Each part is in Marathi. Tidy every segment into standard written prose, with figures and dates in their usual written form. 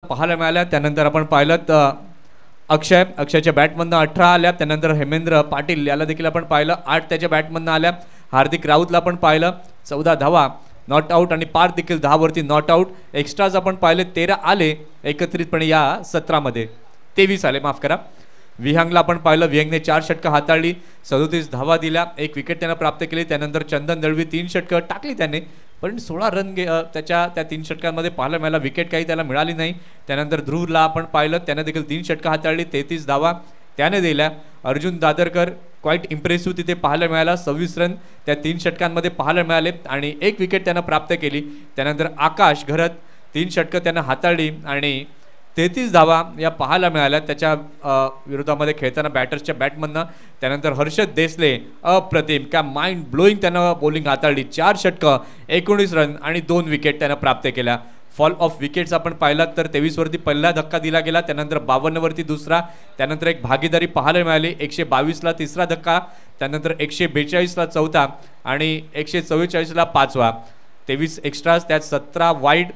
पाहायला मिळाल्या. त्यानंतर आपण पाहिलं अक्षयच्या बॅटमधनं 18 आल्या. त्यानंतर हेमेंद्र पाटील याला देखील आपण पाहिलं 8 त्याच्या बॅटमधनं आल्या. हार्दिक राऊतला आपण पाहिलं 14 धावा नॉट आऊट आणि पार देखील 10 वरती नॉट आऊट. एक्स्ट्राज आपण पाहिले 13 आले एकत्रितपणे या सत्रामध्ये. 23 आले, माफ करा. विहंगला आपण पाहिलं, विहंगने 4 षटकं हाताळली, 37 धावा दिल्या, 1 विकेट त्यानं प्राप्त केली. त्यानंतर चंदन दळवी 3 षटकं टाकली त्याने, पण 16 रन त्याच्या त्या 3 षटकांमध्ये पाहायला मिळाला. विकेट काही त्याला मिळाली नाही. त्यानंतर ध्रुवला आपण पाहिलं, त्यानं देखील 3 षटकं हाताळली, 33 धावा त्याने दिल्या. अर्जुन दादरकर क्वाईट इम्प्रेसिव्ह तिथे पाहायला मिळाला, 26 रन त्या 3 षटकांमध्ये पाहायला मिळाले आणि 1 विकेट त्यानं प्राप्त केली. त्यानंतर आकाश घरत 3 षटकं त्यानं हाताळली आणि 33 धावा या पाहायला मिळाल्या त्याच्या विरोधामध्ये खेळताना बॅटर्सच्या बॅटमधनं. त्यानंतर हर्षद देसले अप्रतिम, क्या माइंड ब्लोईंग त्यानं बॉलिंग हाताळली, 4 षटकं 19 रन आणि 2 विकेट त्यानं प्राप्त केल्या. फॉल ऑफ विकेट्स आपण पाहिलात तर 23 वरती पहिला धक्का दिला गेला, त्यानंतर 52 वरती दुसरा, त्यानंतर एक भागीदारी पाहायला मिळाली, 122 ला तिसरा धक्का, त्यानंतर 142 ला चौथा आणि 144 ला पाचवा. 23 एक्स्ट्राज, त्यात 17 वाईड,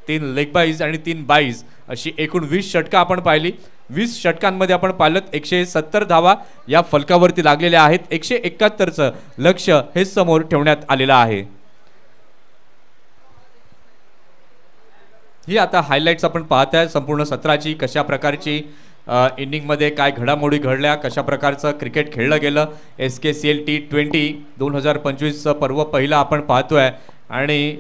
3 लेग बाईज आणि 3 बाईज अशी एकूण 20 षटकं आपण पाहिली. 20 षटकांमध्ये आपण पाहिलं 170 धावा या फलकावरती लागलेल्या आहेत. 171चं लक्ष हे समोर ठेवण्यात आलेलं आहे. ही आता हायलाइट्स आपण पाहताय संपूर्ण सत्राची, कशा प्रकारची इनिंगमध्ये काय घडामोडी घडल्या, कशा प्रकारचं क्रिकेट खेळलं गेलं. SKCL T20 2025चं पर्व पहिला आपण पाहतोय आणि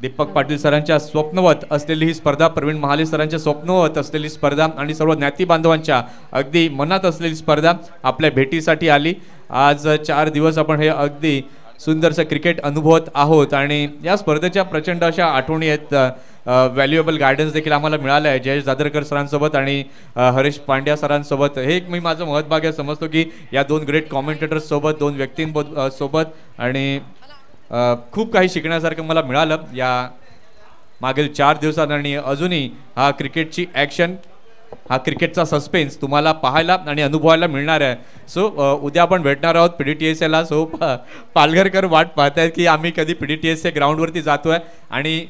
दीपक पाटील सरांच्या स्वप्नवत असलेली ही स्पर्धा, प्रवीण महाले सरांच्या स्वप्नवत असलेली स्पर्धा आणि सर्व ज्ञाती बांधवांच्या अगदी मनात असलेली स्पर्धा आपल्या भेटीसाठी आली. आज 4 दिवस आपण हे अगदी सुंदरसं क्रिकेट अनुभवत आहोत आणि या स्पर्धेच्या प्रचंड अशा आठवणी आहेत. व्हॅल्युएबल गायडन्स देखील आम्हाला मिळालं आहे जयेश दादरकर सरांसोबत आणि हरीश पांड्या सरांसोबत. हे एक मी माझं महत्भाग्य समजतो की या 2 ग्रेट कॉमेंटेटर्स सोबत, 2 व्यक्तींसोबत आणि खूप काही शिकण्यासारखं मला मिळालं या मागील 4 दिवसात. आणि अजूनही हा क्रिकेटची ॲक्शन, हा क्रिकेटचा सस्पेन्स तुम्हाला पाहायला आणि अनुभवायला मिळणार आहे. सो उद्या आपण भेटणार आहोत PDTSAला. सो पालघरकर वाट पाहत आहेत की आम्ही कधी PDTSA ग्राउंडवरती जातोय आणि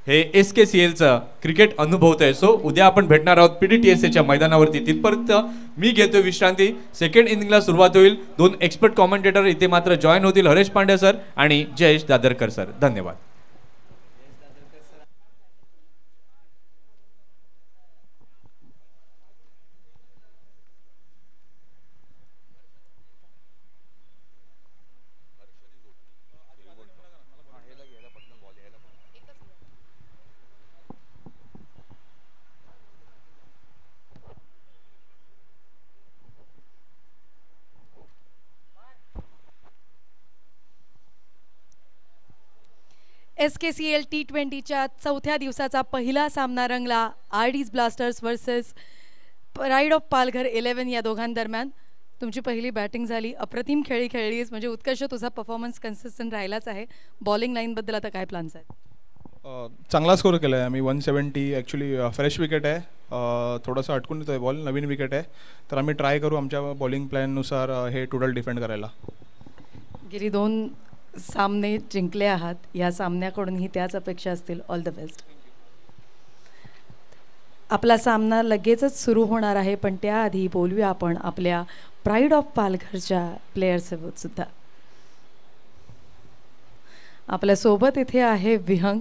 हे SKCLचं क्रिकेट अनुभवतोय. सो उद्या आपण भेटणार आहोत PDTSAच्या मैदानावरती. तिथपर्यंत मी घेतोय विश्रांती. सेकंड इनिंगला सुरुवात होईल. 2 एक्सपर्ट कॉमेंटेटर इथे मात्र जॉईन होतील, हरेश पांड्या सर आणि जयेश दादरकर सर. धन्यवाद. SKCL T20च्या 4थ्या दिवसाचा पहिला सामना रंगला. RD's blasters versus pride of Palghar 11 या दोघांदरम्यान. तुमची पहिली बॅटिंग झाली, अप्रतिम खेळलीस, म्हणजे उत्कर्ष तुझा परफॉर्मन्स कन्सिस्टंट राहिलाच आहे. बॉलिंग लाईनबद्दल आता काय प्लॅन्स आहेत? चांगला स्कोर केला आहे आम्ही. 170 ॲक्च्युली फ्रेश विकेट आहे, थोडंसं अटकून येतो आहे बॉल, नवीन विकेट आहे, तर आम्ही ट्राय करू आमच्या बॉलिंग प्लॅननुसार हे टोटल डिफेंड करायला. गेली 2 सामने जिंकले आहात, या सामन्याकडूनही त्याच अपेक्षा असतील. All the best. आपला सामना लगेचच सुरू होणार आहे, पण त्याआधी बोलूया आपण आपल्या प्राईड ऑफ पालघरच्या प्लेयर्ससोबत सुद्धा. आपल्यासोबत इथे आहे विहंग.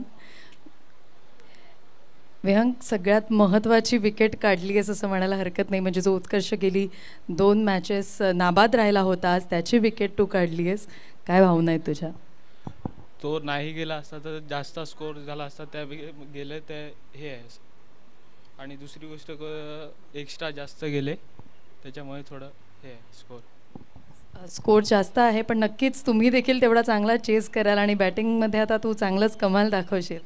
विहंग, सगळ्यात महत्त्वाची विकेट काढली आहेस असं म्हणायला हरकत नाही, म्हणजे जो उत्कर्ष गेली 2 मॅचेस नाबाद राहिला होता, आज त्याची विकेट तू काढली आहेस. काय भावना आहेत तुझ्या? तो नाही गेला असता तर जास्त स्कोर झाला असता, त्या गेले ते हे आहे. आणि दुसरी गोष्ट एक्स्ट्रा जास्त गेले त्याच्यामुळे थोडं हे स्कोर जास्त आहे, पण नक्कीच तुम्ही देखील तेवढा चांगला चेस कराल आणि बॅटिंगमध्ये आता तू चांगलंच कमाल दाखवशील.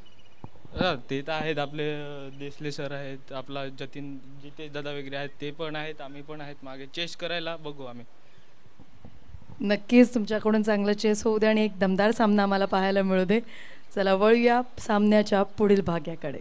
ते तर आहेत, आपले देसले सर आहेत, आपला जतीन जितेश दादा वगैरे आहेत, ते पण आहेत, आम्ही पण आहेत मागे. चेस करायला बघू आम्ही. नक्कीच तुमच्याकडून चांगलं चेस होऊ दे आणि एक दमदार सामना आम्हाला पाहायला मिळू दे. चला वळूया सामन्याच्या पुढील भागाकडे.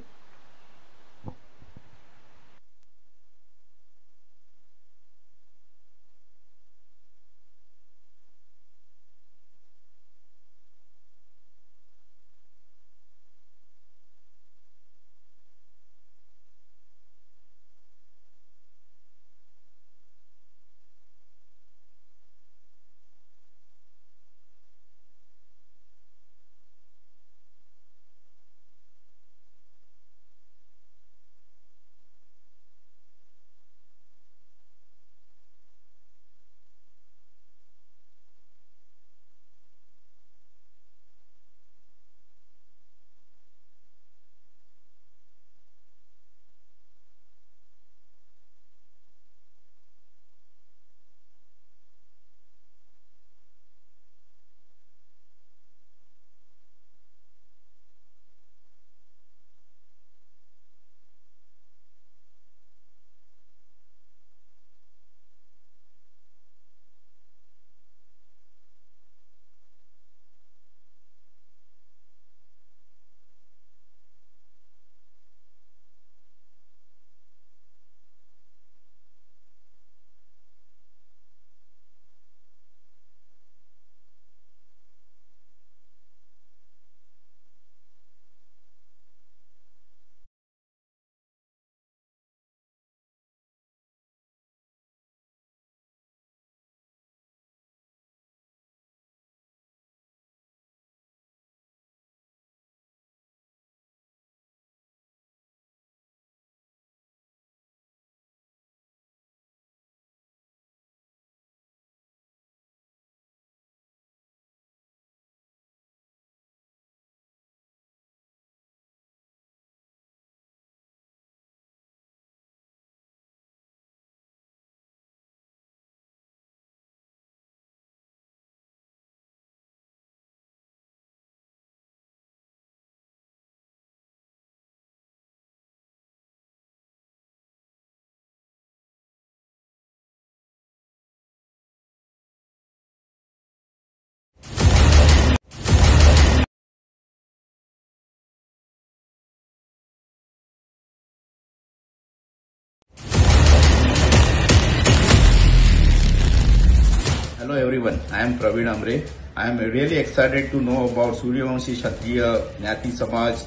everyone. I am Praveen Amre. I am really excited to know about Suryavanshi Kshatriya Gnati Samaj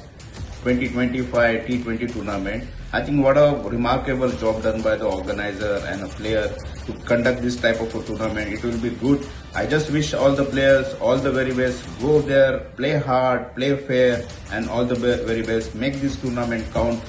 2025 T20 tournament. I think what a remarkable job done by the organizer and a player to conduct this type of a tournament. It will be good. I just wish all the players all the very best. Go there, play hard, play fair, and all the very best. Make this tournament count.